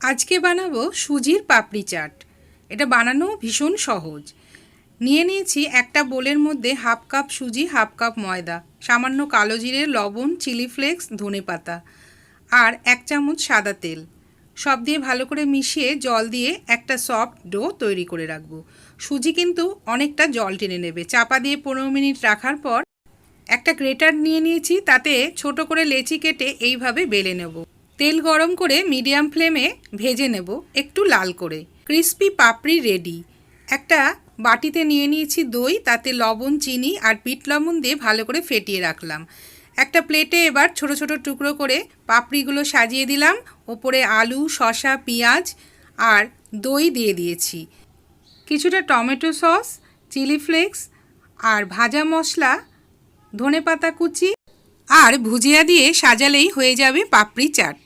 আজকে বানাবো সুজির পাপড়ি চাট। এটা বানানো ভীষণ সহজ। নিয়ে নিয়েছি একটা বোলের মধ্যে হাফ কাপ সুজি, হাফ কাপ ময়দা, সামান্য কালো জিরে, লবণ, চিলি ফ্লেক্স, ধনেপাতা আর 1 চামচ সাদা তেল। সব দিয়ে ভালো করে মিশিয়ে জল দিয়ে একটা সফট ডো তৈরি করে রাখবো। সুজি কিন্তু অনেকটা জল টেনে নেবে। চাপা দিয়ে 15 মিনিট রাখার পর একটা গ্রেটার নিয়ে নিয়েছি, তাতে ছোট করে লেচি কেটে এইভাবে বেলে নেব। তেল গরম করে মিডিয়াম ফ্লেমে ভেজে নেব একটু লাল করে। ক্রিস্পি পাপড়ি রেডি। একটা বাটিতে নিয়ে নিয়েছি দই, তাতে লবণ, চিনি আর বিট লবণ দিয়ে ভালো করে ফেটিয়ে রাখলাম। একটা প্লেটে এবার ছোট ছোট টুকরো করে পাপড়িগুলো সাজিয়ে দিলাম। ওপরে আলু, শসা, পেঁয়াজ আর দই দিয়ে দিয়েছি। কিছুটা টমেটো সস, চিলি ফ্লেক্স আর ভাজা মশলা, ধনেপাতা কুচি আর ভুজিয়া দিয়ে সাজালেই হয়ে যাবে পাপড়ি চাট।